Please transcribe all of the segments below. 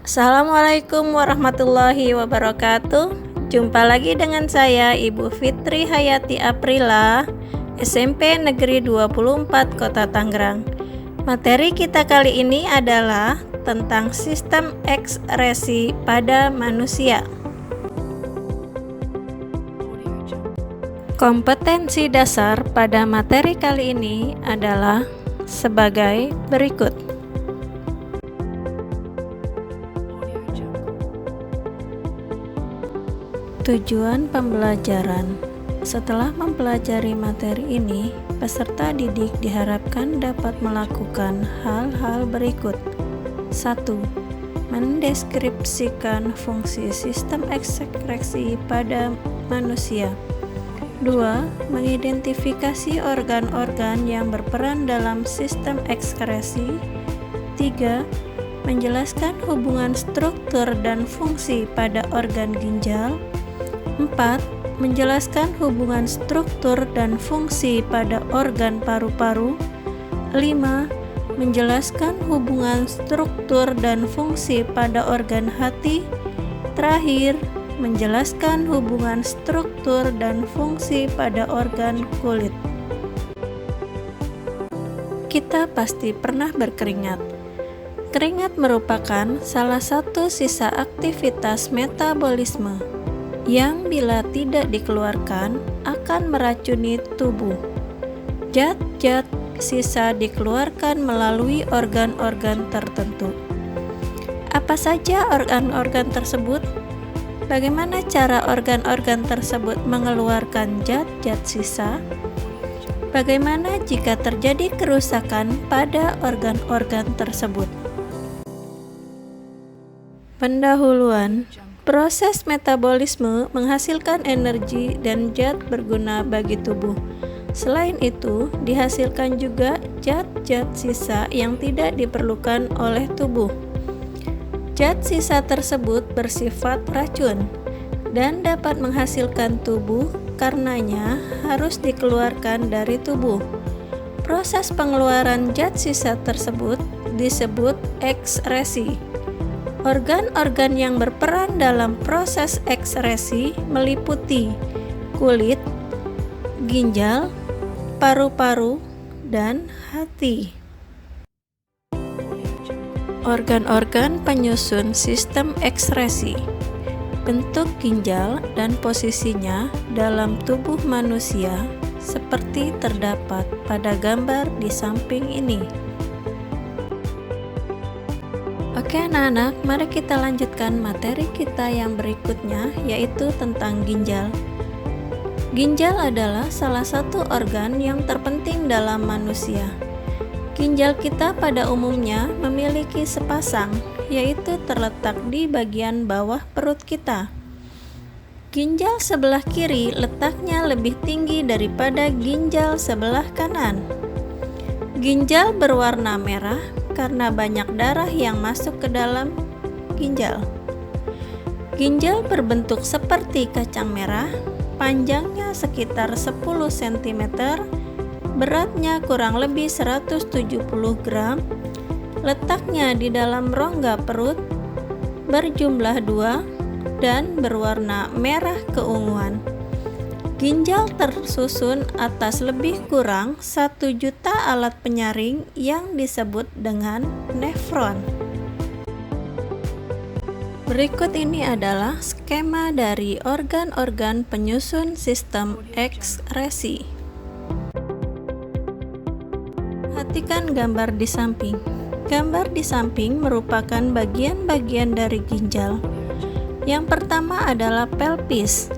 Assalamualaikum warahmatullahi wabarakatuh. Jumpa lagi dengan saya Ibu Fitri Hayati Aprila, SMP Negeri 24 Kota Tangerang. Materi kita kali ini adalah tentang sistem ekskresi pada manusia. Kompetensi dasar pada materi kali ini adalah sebagai berikut. Tujuan pembelajaran. Setelah mempelajari materi ini, peserta didik diharapkan dapat melakukan hal-hal berikut. 1. Mendeskripsikan fungsi sistem ekskresi pada manusia. 2. Mengidentifikasi organ-organ yang berperan dalam sistem ekskresi. 3. Menjelaskan hubungan struktur dan fungsi pada organ ginjal. 4. Menjelaskan hubungan struktur dan fungsi pada organ paru-paru. 5. Menjelaskan hubungan struktur dan fungsi pada organ hati. Terakhir, menjelaskan hubungan struktur dan fungsi pada organ kulit. Kita pasti pernah berkeringat. Keringat merupakan salah satu sisa aktivitas metabolisme yang bila tidak dikeluarkan akan meracuni tubuh. Zat-zat sisa dikeluarkan melalui organ-organ tertentu. Apa saja organ-organ tersebut? Bagaimana cara organ-organ tersebut mengeluarkan zat-zat sisa? Bagaimana jika terjadi kerusakan pada organ-organ tersebut? Pendahuluan. Proses metabolisme menghasilkan energi dan zat berguna bagi tubuh. Selain itu, dihasilkan juga zat-zat sisa yang tidak diperlukan oleh tubuh. Zat sisa tersebut bersifat racun dan dapat menghasilkan tubuh, karenanya harus dikeluarkan dari tubuh. Proses pengeluaran zat sisa tersebut disebut ekskresi. Organ-organ yang berperan dalam proses ekskresi meliputi kulit, ginjal, paru-paru, dan hati. Organ-organ penyusun sistem ekskresi. Bentuk ginjal dan posisinya dalam tubuh manusia seperti terdapat pada gambar di samping ini. Oke anak-anak, mari kita lanjutkan materi kita yang berikutnya, yaitu tentang ginjal. Ginjal adalah salah satu organ yang terpenting dalam manusia. Ginjal kita pada umumnya memiliki sepasang, yaitu terletak di bagian bawah perut kita. Ginjal sebelah kiri letaknya lebih tinggi daripada ginjal sebelah kanan. Ginjal berwarna merah karena banyak darah yang masuk ke dalam ginjal. Ginjal berbentuk seperti kacang merah, panjangnya sekitar 10 cm, beratnya kurang lebih 170 gram, letaknya di dalam rongga perut, berjumlah 2, dan berwarna merah keunguan. Ginjal tersusun atas lebih kurang 1 juta alat penyaring yang disebut dengan nefron. Berikut ini adalah skema dari organ-organ penyusun sistem ekskresi. Perhatikan gambar di samping. Gambar di samping merupakan bagian-bagian dari ginjal. Yang pertama adalah pelvis.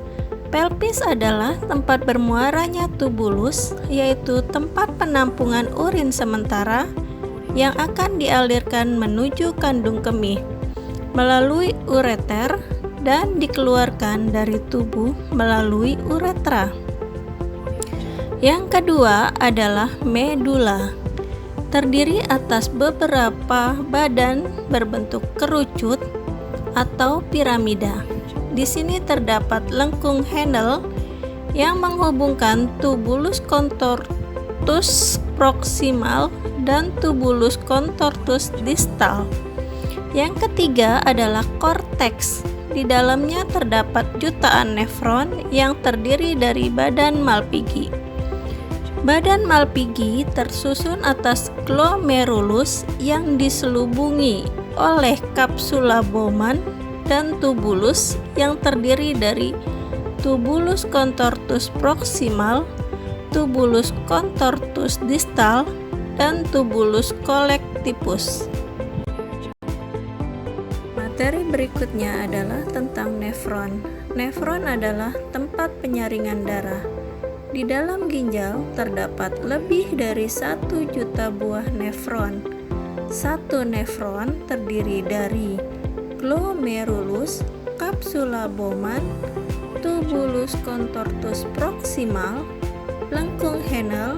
Pelvis adalah tempat bermuaranya tubulus, yaitu tempat penampungan urin sementara yang akan dialirkan menuju kandung kemih melalui ureter dan dikeluarkan dari tubuh melalui uretra. Yang kedua adalah medula. Terdiri atas beberapa badan berbentuk kerucut atau piramida. Di sini terdapat lengkung Henle yang menghubungkan tubulus contortus proximal dan tubulus contortus distal. Yang ketiga adalah korteks. Di dalamnya terdapat jutaan nefron yang terdiri dari badan Malpighi. Badan Malpighi tersusun atas glomerulus yang diselubungi oleh kapsula Bowman dan tubulus yang terdiri dari tubulus contortus proximal, tubulus contortus distal, dan tubulus collectivus. Materi berikutnya adalah tentang nefron. Nefron adalah tempat penyaringan darah. Di dalam ginjal terdapat lebih dari 1 juta buah nefron. Satu nefron terdiri dari glomerulus, kapsula Bowman, tubulus contortus proximal, lengkung Henle,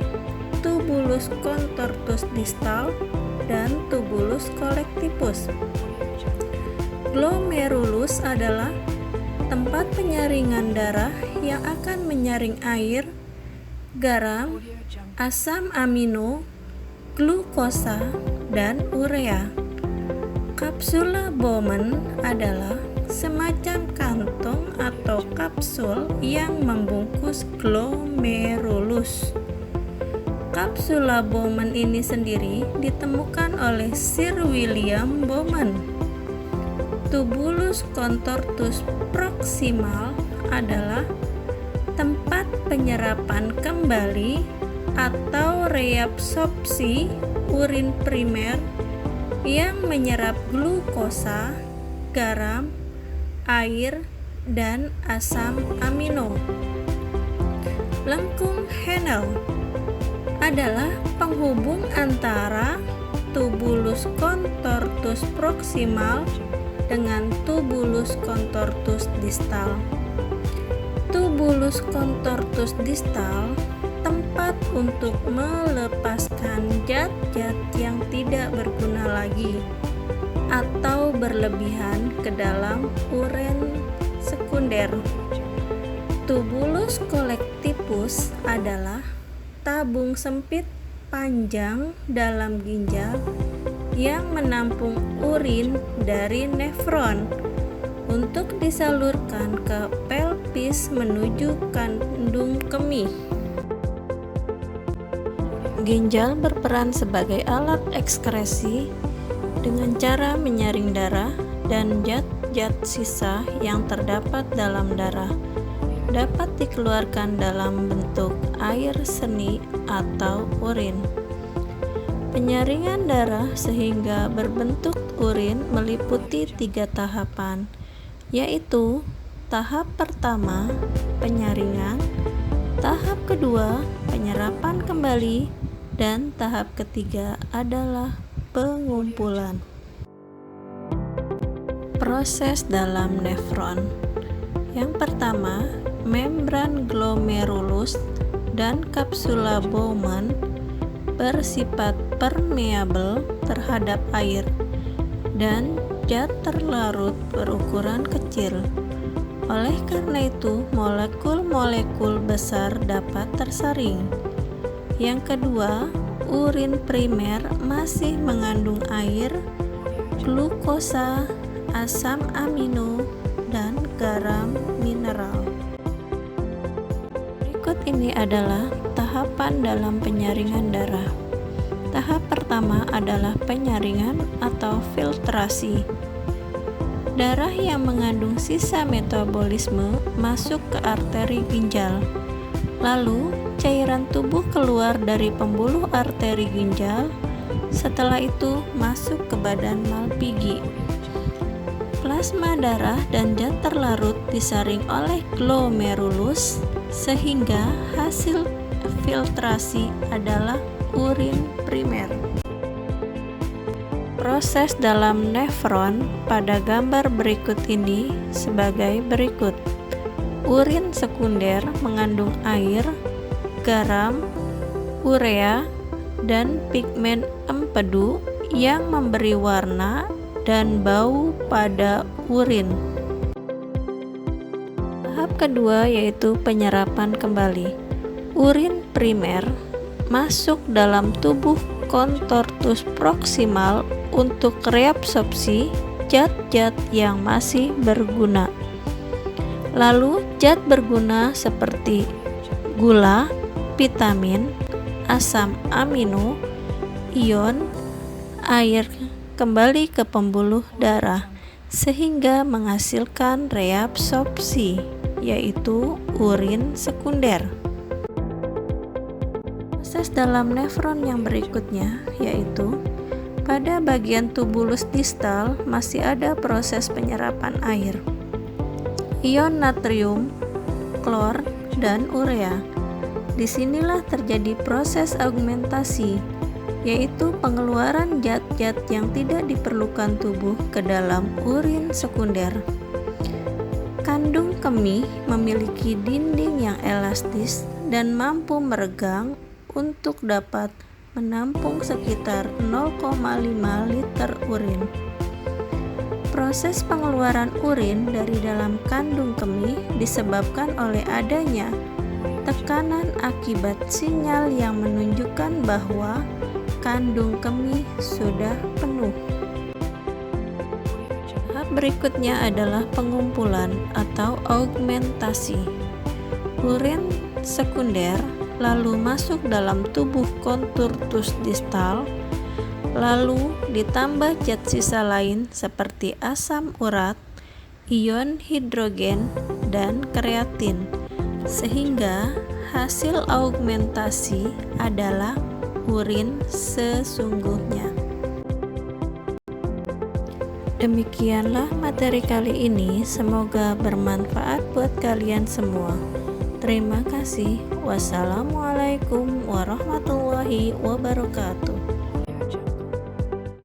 tubulus contortus distal, dan tubulus collectivus. Glomerulus adalah tempat penyaringan darah yang akan menyaring air, garam, asam amino, glukosa, dan urea. Kapsula Bowman adalah semacam kantong atau kapsul yang membungkus glomerulus. Kapsula Bowman ini sendiri ditemukan oleh Sir William Bowman. Tubulus contortus proximal adalah tempat penyerapan kembali atau reabsorpsi urin primer yang menyerap glukosa, garam, air, dan asam amino. Lengkung Henle adalah penghubung antara tubulus contortus proximal dengan tubulus contortus distal. Tubulus contortus distal tempat untuk melepaskan zat-zat yang tidak berguna lagi atau berlebihan ke dalam urin sekunder. Tubulus collectivus adalah tabung sempit panjang dalam ginjal yang menampung urin dari nefron untuk disalurkan ke pelvis menuju kandung kemih. Ginjal berperan sebagai alat ekskresi dengan cara menyaring darah dan zat-zat sisa yang terdapat dalam darah dapat dikeluarkan dalam bentuk air seni atau urin. Penyaringan darah sehingga berbentuk urin meliputi 3 tahapan, yaitu tahap pertama, penyaringan, tahap kedua, penyerapan kembali, dan tahap ketiga adalah pengumpulan. Proses dalam nefron. Yang pertama, membran glomerulus dan kapsula Bowman bersifat permeabel terhadap air dan zat terlarut berukuran kecil. Oleh karena itu, molekul-molekul besar dapat tersaring. Yang kedua, urin primer masih mengandung air, glukosa, asam amino, dan garam mineral. Berikut ini adalah tahapan dalam penyaringan darah. Tahap pertama adalah penyaringan atau filtrasi. Darah yang mengandung sisa metabolisme masuk ke arteri ginjal. Lalu, cairan tubuh keluar dari pembuluh arteri ginjal. Setelah itu, masuk ke badan Malpighi. Plasma darah dan zat terlarut disaring oleh glomerulus sehingga hasil filtrasi adalah urin primer. Proses dalam nefron pada gambar berikut ini sebagai berikut. Urin sekunder mengandung air, garam, urea, dan pigmen empedu yang memberi warna dan bau pada urin. Tahap kedua yaitu penyerapan kembali. Urin primer masuk dalam tubuh contortus proximal untuk reabsorpsi zat-zat yang masih berguna. Lalu zat berguna seperti gula, vitamin, asam amino, ion, air kembali ke pembuluh darah sehingga menghasilkan reabsorpsi, yaitu urin sekunder. Proses dalam nefron yang berikutnya yaitu pada bagian tubulus distal masih ada proses penyerapan air. Ion natrium, klor, dan urea. Disinilah terjadi proses augmentasi, yaitu pengeluaran zat-zat yang tidak diperlukan tubuh ke dalam urin sekunder. Kandung kemih memiliki dinding yang elastis dan mampu meregang untuk dapat menampung sekitar 0,5 liter urin. Proses pengeluaran urin dari dalam kandung kemih disebabkan oleh adanya tekanan akibat sinyal yang menunjukkan bahwa kandung kemih sudah penuh. Tahap berikutnya adalah pengumpulan atau augmentasi. Urin sekunder lalu masuk dalam tubuh contortus distal, lalu ditambah zat sisa lain seperti asam urat, ion hidrogen, dan kreatin, sehingga hasil augmentasi adalah urin sesungguhnya. Demikianlah materi kali ini, semoga bermanfaat buat kalian semua. Terima kasih. Wassalamualaikum warahmatullahi wabarakatuh.